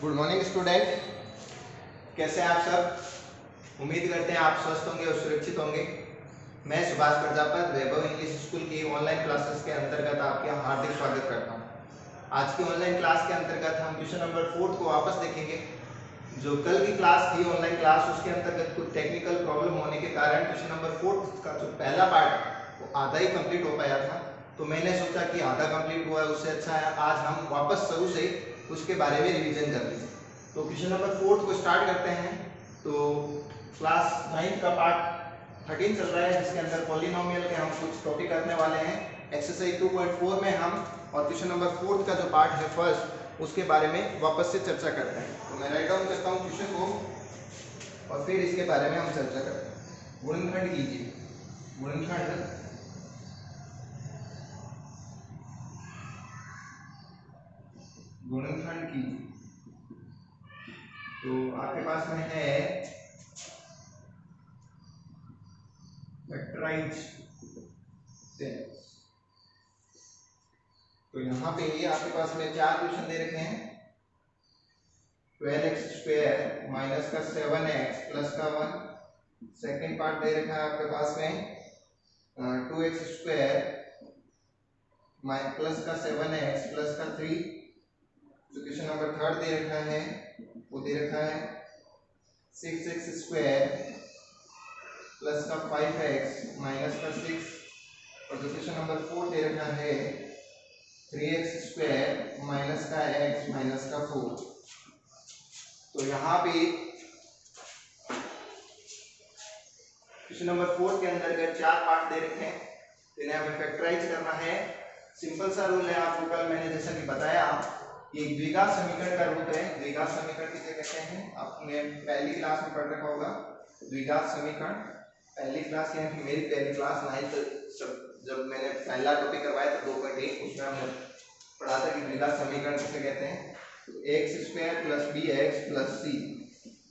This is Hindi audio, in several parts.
गुड मॉर्निंग स्टूडेंट, कैसे हैं आप सब। उम्मीद करते हैं आप स्वस्थ होंगे और सुरक्षित होंगे। मैं सुभाष प्रजापत वैभव इंग्लिश स्कूल की ऑनलाइन क्लासेस के अंतर्गत आपका हार्दिक स्वागत करता हूं। आज की ऑनलाइन क्लास के अंतर्गत हम क्वेश्चन नंबर 4 को वापस देखेंगे। जो कल की क्लास थी ऑनलाइन क्लास, उसके अंतर्गत कुछ टेक्निकल प्रॉब्लम होने के कारण क्वेश्चन नंबर 4 का जो पहला पार्ट वो आधा ही कंप्लीट हो पाया था। तो मैंने सोचा कि आधा कंप्लीट हुआ है उससे अच्छा है आज हम वापस शुरू से उसके बारे में रिवीजन कर लें। तो क्वेश्चन नंबर 4 को स्टार्ट करते हैं। तो क्लास 9 का पार्ट 13 चल रहा है, जिसके अंदर पॉलिनोमियल के हम कुछ टॉपिक करने वाले हैं। एक्सरसाइज 2.4 में हम और क्वेश्चन नंबर 4 का जो पार्ट है फर्स्ट, उसके बारे में वापस से चर्चा करते हैं। तो मैं राइट डाउन करता हूँ क्वेश्चन को और फिर इसके बारे में हम चर्चा करते हैं। गुणनखंड कीजिए। गुणनखंड कीजिए। तो आपके पास में है फैक्टराइज सेल्स। तो यहाँ पे ये आपके पास में 4 क्वेश्चन दे रखे हैं। 12x स्क्वायर माइनस का 7x प्लस का 1। सेकेंड पार्ट दे रखा है आपके पास में 2x स्क्वायर प्लस का 7x प्लस का 3। जो क्वेश्चन नंबर 3 दे रखा है वो दे रखा है 6x स्क्वायर प्लस का 5x माइनस का 6। और जो क्वेश्चन नंबर 4 दे रखा है 3x स्क्वायर माइनस का x माइनस का 4। तो यहाँ पे क्वेश्चन नंबर 4 के अंदर 4 पार्ट दे रखे हैं, इन्हें हमें फैक्टराइज करना है। सिंपल सा रूल है, आपको कल मैंने जैसा कि बताया, ये द्विघात समीकरण का रूप है। द्विघात समीकरण किसे कहते हैं आपने पहली क्लास में पढ़ रखा होगा। द्विघात समीकरण पहली क्लास यानी कि मेरी पहली क्लास 9th जब मैंने पहला टॉपिक करवाया था 2.1, उसमें हमने पढ़ा था कि द्विघात समीकरण किसे कहते हैं। तो x square plus b x plus c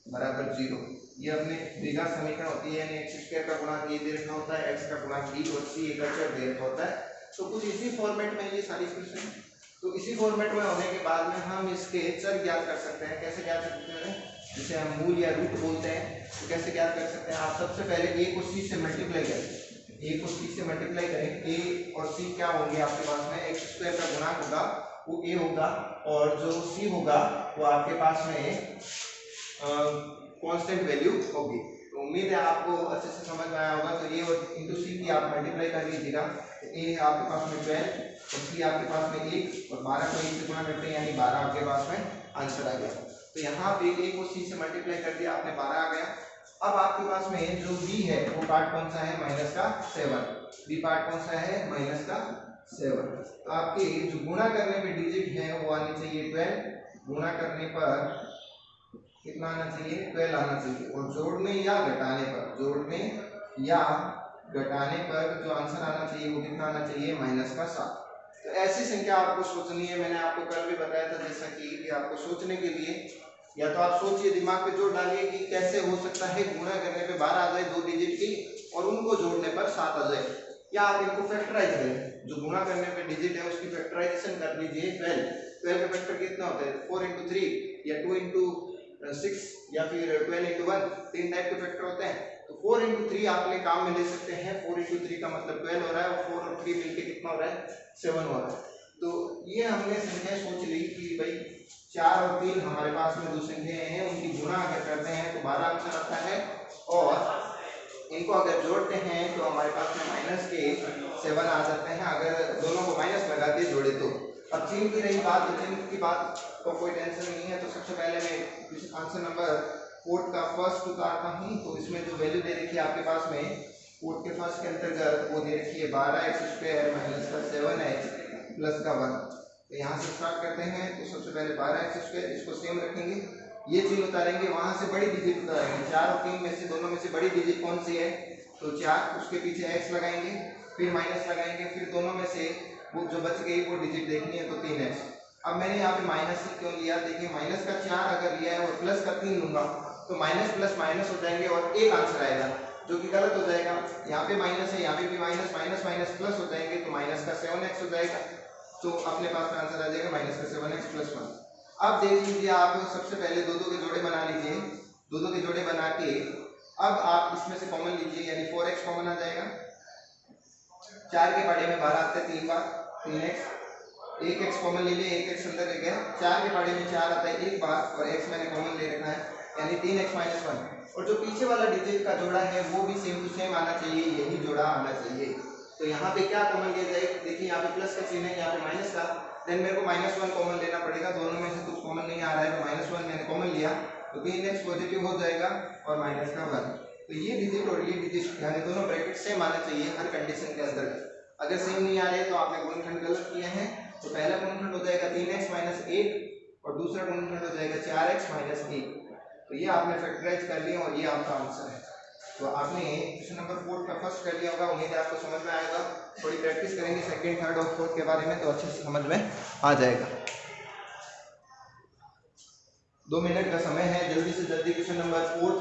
बराबर 0, ये अपने द्विघात समीकरण होती है। यानी एक्स स्क्वायर का गुणांक ये दे रखा होता है, एक्स का गुणांक बी और सी एक अचर दे रखा होता है। तो कुछ इसी फॉर्मेट में ये सारी क्वेश्चन। तो इसी फॉर्मेट में होने के बाद में हम इसके चर ज्ञात कर सकते हैं। कैसे ज्ञात कर सकते हैं, जिसे हम मूल या रूट बोलते हैं। तो कैसे ज्ञात कर सकते हैं, आप सबसे पहले ए को सी से मल्टीप्लाई करें। ए को सी से मल्टीप्लाई करें। ए और सी क्या होंगे आपके पास में, एक्स स्क्वायर का गुणांक होगा वो ए होगा और जो सी होगा वो आपके पास में कांस्टेंट वैल्यू होगी। तो उम्मीद है आपको अच्छे से समझ में आया होगा। तो ये और इंटू सी की आप मल्टीप्लाई कर लीजिएगा। तो ए है आपके पास में 12 और सी आपके पास में 1 और 12 को 1 से गुणा करते हैं यानी 12 आपके पास में आंसर आ गया। तो यहाँ पे ए को सी से मल्टीप्लाई कर दिया आपने, 12 आ गया। अब आपके पास में जो बी है वो पार्ट कौन सा है, माइनस का 7। बी पार्ट कौन सा है, माइनस का 7। तो आपके जो गुणा करने पे डिजिट है वो आनी चाहिए 12। गुणा करने पर कितना आना चाहिए, 12 आना चाहिए। और जोड़ने या घटाने पर, जोड़ने या घटाने पर जो आंसर आना चाहिए वो कितना आना चाहिए, माइनस का 7। तो ऐसी संख्या आपको सोचनी है। मैंने आपको कल भी बताया था जैसा कि आपको सोचने के लिए या तो आप सोचिए, दिमाग पे जोर डालिए कि कैसे हो सकता है गुणा करने पे 12 आ जाए 2 डिजिट की और उनको जोड़ने पर 7 आ जाए। या आप इनको फैक्टराइज करें, जो गुणा करने पे डिजिट है उसकी फैक्टराइजेशन कर लीजिए। 12 का फैक्टर कितना होता है, 4 × 3 या 2 × 6 या फिर 12 × 1, 3 टाइप के फैक्टर होते हैं। तो 4 × 3 आप अपने काम में ले सकते हैं। 4 × 3 का मतलब 12 हो रहा है और 4 और 3 मिलके कितना हो रहा है, 7 हो रहा है। तो ये हमने संख्या सोच ली कि भाई 4 और 3 हमारे पास में दो संख्याएं हैं, उनकी गुणा अगर करते हैं तो 12 आंसर आता है और इनको अगर जोड़ते हैं तो हमारे पास में माइनस के 7 आ जाते हैं। अगर दोनों को माइनस लगा के जोड़े तो। अब चिन्ह की रही बात, तो चिन्ह की बात को कोई टेंशन नहीं है। तो सबसे पहले मैं आंसर नंबर 4 का फर्स्ट उतारता हूँ। तो इसमें जो वैल्यू दे रखी है आपके पास में 4 के फर्स्ट के अंतर्गत वो दे रखी है 12x स्क्वायर माइनस का 7x प्लस का 1। तो यहाँ से स्टार्ट करते हैं। तो सबसे पहले 12x स्क्वायर, इसको सेम रखेंगे, ये चिन्ह उतारेंगे, वहां से बड़ी डिजिट उतारेंगे। 4 और 3 में से दोनों में से बड़ी डिजिट कौन सी है, तो 4, उसके पीछे x लगाएंगे, फिर माइनस लगाएंगे, फिर दोनों में से वो जो बच गई वो डिजिट देखनी है तो 3x। अब मैंने यहाँ पे माइनस क्यों लिया, देखिए माइनस का 4 अगर लिया है और प्लस का 3 लूंगा तो माइनस प्लस माइनस हो जाएंगे और एक आंसर आएगा जो कि गलत हो जाएगा। यहाँ पे माइनस है, यहाँ पे भी माइनस, माइनस माइनस प्लस हो जाएंगे तो माइनस का 7x हो जाएगा। तो अपने पास में आंसर आ जाएगा माइनस का 7x प्लस 1। अब देख लीजिए, आप सबसे पहले दो दो के जोड़े बना लीजिए। दो दो के जोड़े बना के अब आप इसमें से कॉमन लीजिए, यानी 4x कॉमन आ जाएगा। 4 के पाड़े में 12 आते हैं 3 बार, 3x। 1x कॉमन ले लिए, 1x अंदर ले गया। 4 के पाड़े में 4 आता है एक बार और x मैंने कॉमन ले रखा है, यानी 3x माइनस 1। और जो पीछे वाला डिजिट का जोड़ा है वो भी सेम टू सेम आना चाहिए, यही जोड़ा आना चाहिए। तो यहाँ पे क्या कॉमन लिया जाए, देखिए यहाँ पे प्लस का चिन्ह है, यहाँ पे माइनस का, देन मेरे को -1 कॉमन लेना पड़ेगा। दोनों में से कुछ कॉमन नहीं आ रहा है तो -1 मैंने कॉमन लिया, तो 3x पॉजिटिव हो जाएगा और माइनस का 1। तो ये डिजिट और ये डिजिट यानी दोनों ब्रैकेट सेम आना चाहिए हर कंडीशन के अंदर। अगर सेम नहीं आ रहे तो आपने गुणनखंड गलत किया है। तो पहला गुणनखंड हो जाएगा 3x माइनस 1 और दूसरा गुणनखंड हो जाएगा 4x माइनस 1। तो ये आपने फैक्टराइज कर लिया और ये आपका आंसर है। तो आपने क्वेश्चन नंबर 4 का फर्स्ट कर लिया होगा, उम्मीद है आपको समझ में आएगा। थोड़ी प्रैक्टिस करेंगे सेकंड, थर्ड और फोर्थ के बारे में तो अच्छे से समझ में आ जाएगा। 2 मिनट का समय है, जल्दी से जल्दी क्वेश्चन नंबर 4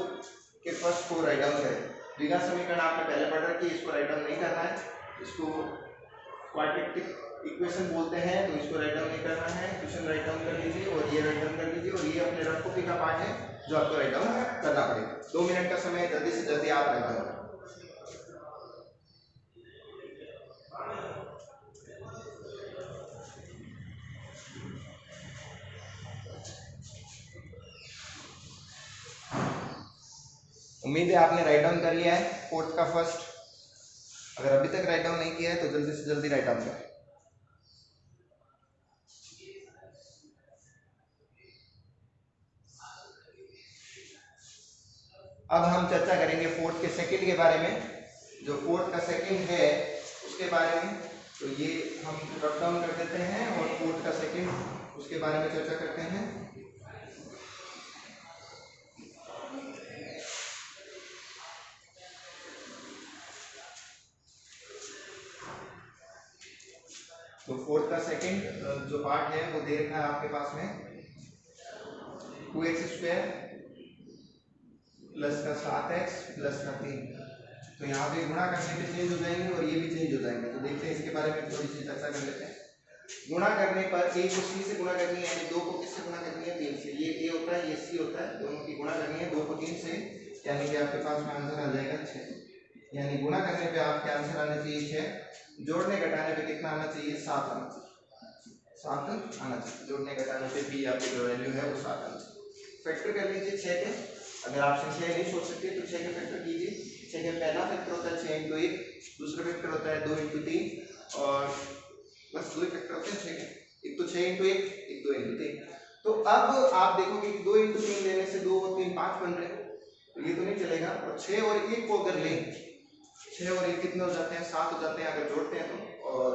के फर्स्ट को राइट डाउन करें। द्विघात समीकरण आपने पहले पढ़ रखी है, इसको राइट डाउन नहीं करना है, इसको क्वाड्रेटिक इक्वेशन बोलते हैं, तो इसको राइट डाउन नहीं करना है। क्वेश्चन राइट डाउन कर लीजिए और ये राइट डाउन कर लीजिए और ये अपने रफ कॉपी का पार्ट है जो आपको राइट डाउन करना पड़ेगा। 2 मिनट का समय, जल्दी से जल्दी आप राइट डाउन करें। उम्मीद है आपने राइट डाउन कर लिया है फोर्थ का फर्स्ट। अगर अभी तक राइट डाउन नहीं किया है तो जल्दी से जल्दी राइट डाउन करें। अब हम चर्चा करेंगे फोर्थ के सेकंड के बारे में। जो फोर्थ का सेकंड है उसके बारे में, तो ये हम रफ डाउन कर देते हैं और फोर्थ का सेकंड उसके बारे में चर्चा करते हैं। तो फोर्थ का सेकंड जो पार्ट है वो दे रखा है आपके पास में 2x² प्लस का 7x प्लस का 3। तो यहाँ पे गुणा करने पे चेंज हो जाएंगे और ये भी चेंज हो जाएंगे। तो देखते हैं इसके बारे में थोड़ी सी चर्चा कर लेते हैं। गुणा करने पर a को c से गुणा करनी है, यानी 2 को किससे गुणा करनी है, 3 से। ये a होता है, ये c होता है, दोनों की गुणा करनी है 2 को 3 से, यानी कि आपके पास में आंसर आ जाएगा 6। यानी गुणा करने पे आपके आंसर आना चाहिए 6, जोड़ने घटाने पे कितना आना चाहिए, 7 आना चाहिए। 7 आना चाहिए, जोड़ने घटाने पे भी आपकी जो वैल्यू है वो 7 आना चाहिए। फैक्टर कर लीजिए 6 के, अगर आप संख्या नहीं सोच सकते तो 6 के फैक्टर कीजिए। 6 का पहला फैक्टर होता है 6 × 1, दूसरा फैक्टर होता है 2 × 3 और बस 2 फैक्टर होते हैं 6 के, एक तो 6 × 1, एक 2 × 3। तो अब आप देखोगे कि 2 × 3 लेने से 2 और 3 5 बन रहे, तो ये तो नहीं चलेगा। और 6 और 1 को अगर लें, 6 और 1 कितने हो जाते हैं, 7 हो जाते हैं अगर जोड़ते हैं तो। और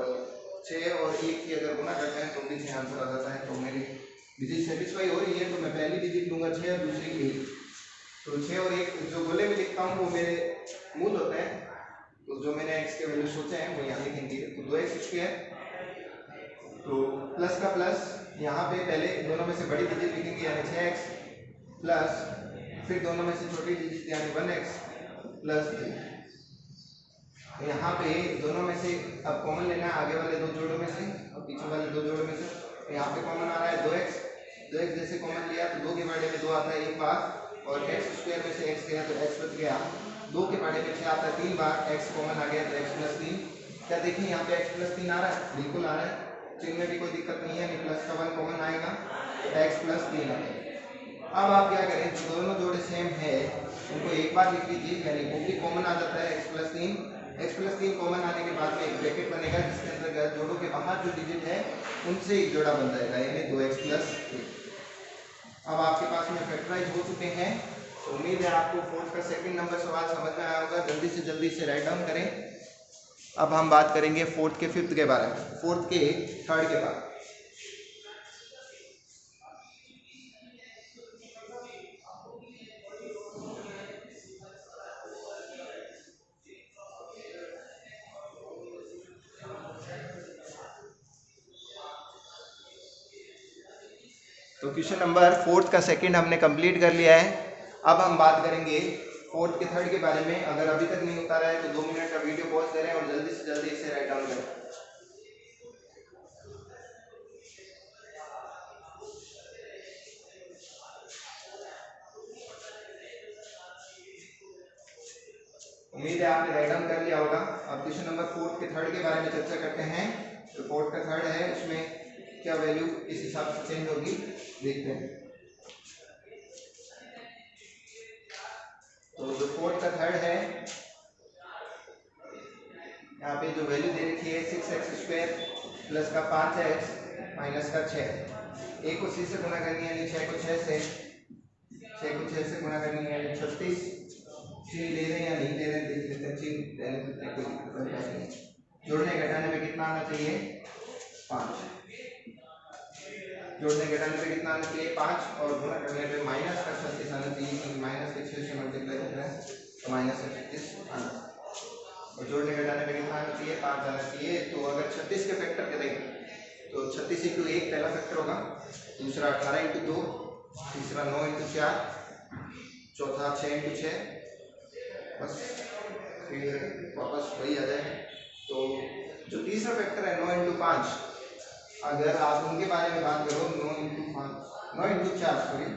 6 और 1 की अगर गुणा करते हैं तो भी 6 आंसर आ जाता है। तो मेरी डिजिट सेटिस्फाई हो रही है तो मैं पहली डिजिट लूंगा 6 और दूसरी 1। तो 6 और 1 जो गोले में लिखता हूँ वो मेरे मूल होते हैं, तो जो मैंने x के वैल्यू सोचे हैं वो यहाँ लिखेंगे। तो 2x², तो प्लस का प्लस, यहाँ पे पहले दोनों में से बड़ी डिजिट लिखेंगे यानी 6x प्लस, फिर दोनों में से छोटी डिजिट यानी 1x प्लस 3। तो यहाँ पे दोनों में से अब कॉमन लेना है, आगे वाले दो जोड़ों में से और पीछे वाले दो जोड़ों में से। तो यहाँ पे कॉमन आ रहा है 2x, 2x जैसे कॉमन लिया तो 2 के बारे में 2 आता है एक बार, और x² में से x गया तो x बच गया। 2 के बारे में 6 आता है 3 बार, x कॉमन आ गया तो x + 3। क्या देखिए यहाँ पे x + 3 आ रहा है, बिल्कुल आ रहा है, चिन्ह में भी कोई दिक्कत नहीं है, नहीं प्लस का 1 कॉमन आएगा तो x + 3 आएगा। अब आप क्या करें, जो दोनों जोड़े सेम है उनको एक बार लिख लीजिए, यानी वो भी कॉमन आ जाता है x + 3। x + 3 कॉमन आने के बाद में एक ब्रैकेट बनेगा जिसके अंदर जोड़ों के बाहर जो डिजिट है उनसे एक जोड़ा बन जाएगा, यानी 2x + 3। अब आपके पास में फैक्टराइज हो चुके हैं। तो उम्मीद है आपको फोर्थ का सेकंड नंबर सवाल समझ में आया होगा। जल्दी से जल्दी इसे राइट डाउन करें। अब हम बात करेंगे फोर्थ के फिफ्थ के बारे में, फोर्थ के थर्ड के बारे में। तो क्वेश्चन नंबर फोर्थ का सेकंड हमने कंप्लीट कर लिया है। अब हम बात करेंगे फोर्थ के थर्ड के बारे में। अगर अभी तक नहीं उतारा है तो 2 मिनट का वीडियो पॉज करें और जल्दी से जल्दी इसे राइट डाउन करें। उम्मीद है आपने राइट डाउन कर लिया होगा। अब क्वेश्चन नंबर 4 के थर्ड के बारे में चर्चा करते हैं। तो 4 का थर्ड है, उसमें क्या वैल्यू इस हिसाब से चेंज होगी देखते हैं। तो जो 4 का थर्ड है, यहाँ पे जो वैल्यू दे रखी है 6x² प्लस का 5x माइनस का 6, a को c से गुणा करनी है यानी 6 को 6 से गुणा करनी है यानी 36। चिन्ह ले रहे हैं या नहीं ले रहे हैं देख लेते हैं। चिन्ह लेने से कोई दिक्कत नहीं है। जोड़ने घटाने में कितना आना चाहिए 5, जोड़ने घटाने में कितना आना चाहिए 5, और गुणा करने पे माइनस का 36 आना चाहिए क्योंकि माइनस के 6 से मल्टीप्लाई कर रहे हैं तो माइनस का 36 आना, और जोड़ने घटाने में कितना आना चाहिए 5 आना चाहिए। तो अगर 36 के फैक्टर करेंगे तो 36 × 1 पहला फैक्टर होगा, दूसरा 18 × 2, तीसरा 9 × 4, चौथा 6 × 6, बस फिर वापस वही आ जाए। तो जो तीसरा फैक्टर है 9 × 5, अगर आप उनके बारे में बात करो 9 × 4 सॉरी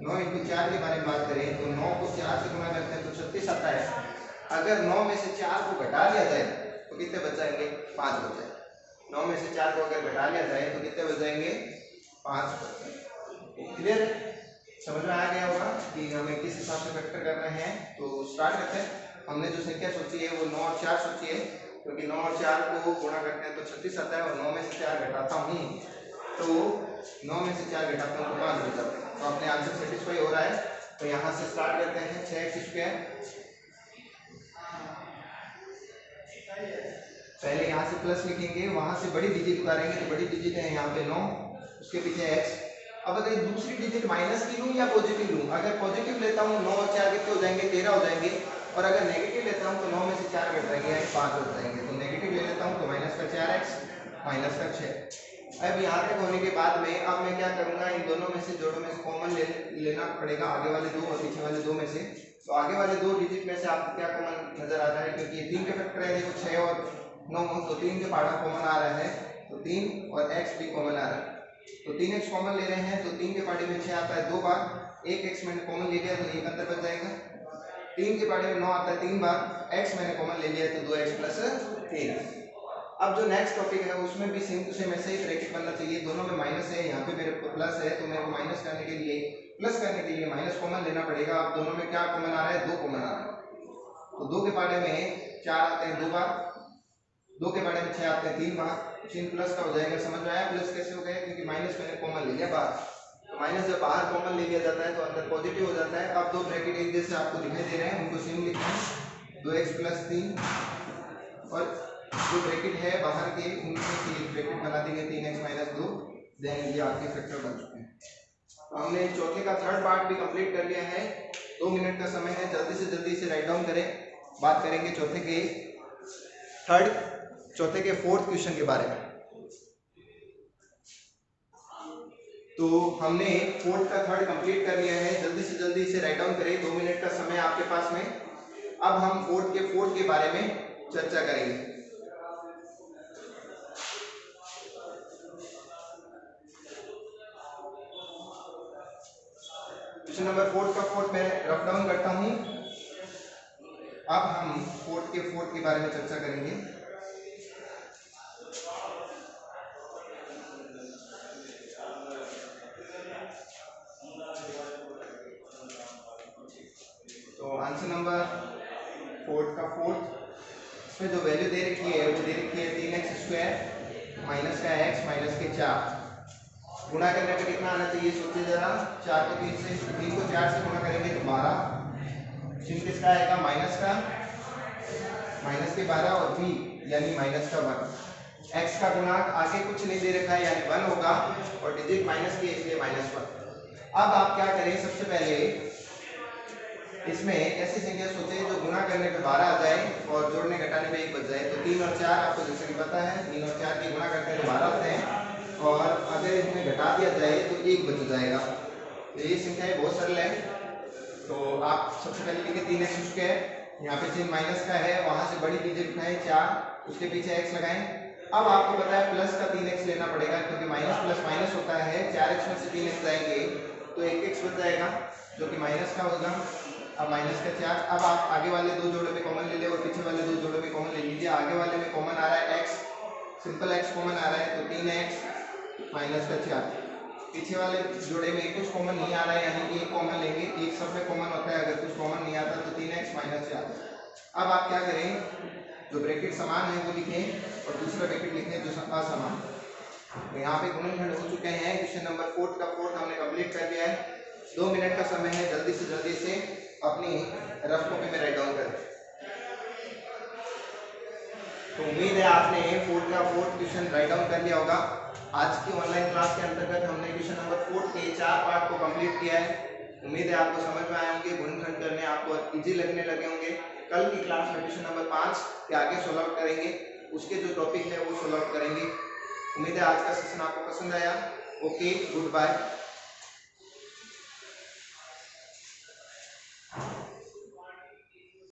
9 × 4 के बारे में बात करें तो 9 को 4 से गुणा करते हैं तो 36 आता है। अगर 9 में से 4 को घटा लिया जाए तो कितने बच जाएंगे 5 बच जाएंगे। 9 में से 4 को अगर घटा लिया जाए तो कितने बच जाएंगे 5 बच जाएंगे। क्लियर, समझ में आ गया होगा कि हमें किस हिसाब से फैक्टर कर रहे हैं। तो स्टार्ट करते हैं। हमने जो संख्या सोची है वो 9 और 4 सोची है, क्योंकि 9 और 4 को गुणा करते हैं तो 36 आता है, और 9 में से 4 घटाता हूँ तो 9 में से 4 घटाता हूँ तो 5 बच जाता है। तो अपने आंसर सेटिस्फाई हो रहा है। तो यहाँ से स्टार्ट करते हैं 6x², पहले यहाँ से प्लस लिखेंगे, वहां से बड़ी डिजिट उतारेंगे तो बड़ी डिजिट है यहाँ पे 9, उसके पीछे x। अब अगर दूसरी डिजिट माइनस की लूँ या पॉजिटिव लूँ, अगर पॉजिटिव लेता हूँ 9 और 4 कितने हो जाएंगे 13 हो जाएंगे, और अगर नेगेटिव लेता हूँ तो 9 में से 4 घट जाएंगे यानी 5 हो जाएंगे। तो नेगेटिव ले लेता हूँ तो माइनस का 4x माइनस का 6। अब यहाँ तक होने के बाद में अब मैं क्या करूँगा, इन दोनों में से जोड़ों में से कॉमन लेना पड़ेगा, आगे वाले 2 और पीछे वाले 2 में से। तो आगे वाले 2 डिजिट में से आपको क्या कॉमन नजर आ रहा है, क्योंकि 3 के फैक्टर है देखो 6 और 9, तो 3 के पार्ट कॉमन आ रहा है, तो 3 और x भी कॉमन आ रहा है। तो 3x कॉमन ले रहे हैं तो 3 के पार्ट में 6 आता है 2 बार, 1x मैंने कॉमन ले लिया तो 1 अंदर बच जाएगा। 3 के पार्ट में 9 आता है 3 बार, x मैंने कॉमन ले लिया तो 2x प्लस 3। अब जो नेक्स्ट टॉपिक है उसमें भी सेम टू सेम ऐसे ही ब्रैकेट बनना चाहिए। दोनों में माइनस है, यहाँ पे मेरे प्लस है, तो मेरे को माइनस करने के लिए प्लस करने के लिए माइनस कॉमन लेना पड़ेगा। अब दोनों में क्या कॉमन आ रहा है 2 कॉमन आ रहा है, तो 2 के पार्ट में 4 आते हैं 2 बार, 2 के पार्ट में 6 आते हैं 3 बार, चिन्ह प्लस का हो जाएगा। समझ में आया प्लस कैसे हो गया, क्योंकि माइनस मैंने कॉमन ले लिया बाहर। तो माइनस जब बाहर कॉमन ले लिया जाता है तो अंदर पॉजिटिव हो जाता है। अब 2 ब्रैकेट एक जैसे आपको दिखाई दे रहे हैं, उनको सेम लिखना है, 2x प्लस 3, और जो ब्रैकेट है बाहर के उनमें से एक ब्रैकेट बना देंगे 3x माइनस 2, देन ये आपके फैक्टर बन चुके हैं। तो हमने चौथे का थर्ड पार्ट भी कंप्लीट कर लिया है। 2 मिनट का समय है, जल्दी से जल्दी इसे राइट डाउन करें। बात करेंगे चौथे के फोर्थ क्वेश्चन के बारे में। तो हमने फोर्थ का थर्ड कंप्लीट कर लिया है, जल्दी से जल्दी इसे राइट डाउन करें। 2 मिनट का समय आपके पास में। अब हम फोर्थ के बारे में चर्चा करेंगे। क्वेश्चन नंबर 4 का फोर्थ मैं रफ डाउन करता हूं। अब हम फोर्थ के बारे में चर्चा करेंगे। तो आंसर नंबर 4 का फोर्थ, इसमें जो वैल्यू दे रखी है वो दे रखी है 3x² माइनस का x माइनस के 4। गुणा करने पे कितना आना चाहिए सोचिए जरा, 4 को 3 से 3 को 4 से गुणा करेंगे तो 12, चिन्ह किसका आएगा माइनस का, माइनस के 12 और v यानी माइनस का 1। x का गुणांक आगे कुछ नहीं दे रखा है यानी 1 होगा, और डिजिट माइनस की इसलिए -1। अब आप क्या करें, सबसे पहले इसमें ऐसी संख्या सोचे जो गुणा करने पे 12 आ जाए और जोड़ने घटाने पे 1 बच जाए। तो 3 और 4 आपको जैसे कि पता है 3 और 4 की गुणा करते हैं तो 12 आते हैं, और अगर इसमें घटा दिया जाए तो 1 बच जाएगा। तो ये संख्याएं बहुत सरल है। तो आप सबसे पहले लिखें 3x², यहाँ पे चिन्ह माइनस का है, वहां से बड़ी डिजिट उठाएं 4, उसके पीछे x लगाएं। अब आपको पता है प्लस का 3x लेना पड़ेगा, क्योंकि माइनस प्लस माइनस होता है। 4x में से 3x जाएंगे तो 1x बच जाएगा जो कि माइनस का होगा। अब माइनस का 4। अब आप आगे वाले दो जोड़े में कॉमन ले ले और पीछे वाले दो जोड़े में कॉमन ले लीजिए। आगे वाले में कॉमन आ रहा है x, सिंपल x कॉमन आ रहा है तो 3x माइनस का 4। पीछे वाले जोड़े में कुछ कॉमन नहीं आ रहा है यानी कि एक कॉमन लेंगे, एक सब में कॉमन होता है, अगर कुछ कॉमन नहीं आता तो 3x माइनस 4। अब आप क्या करें, जो ब्रैकेट समान है वो लिखें और दूसरा ब्रैकेट लिखें जो असमान। तो यहाँ पे गुणनखंड हो चुके हैं। क्वेश्चन नंबर 4 का 4 हमने कंप्लीट कर दिया है। 2 मिनट का समय है, जल्दी से जल्दी से अपनी रफ कॉपी में राइट डाउन करें। तो उम्मीद है आपने 4 का 4 क्वेश्चन राइट डाउन कर लिया होगा। आज की ऑनलाइन क्लास के अंतर्गत हमने क्वेश्चन नंबर 4 के 4 पार्ट को कंप्लीट किया है। उम्मीद है आपको समझ में आए होंगे, गुणनखंड करने आपको इजी लगने लगे होंगे। कल की क्लास में क्वेश्चन नंबर 5 के आगे सोल्व आउट करेंगे, उसके जो टॉपिक है वो सोल्व आउट करेंगे। उम्मीद है आज का सेशन आपको पसंद आया। Okay, good bye.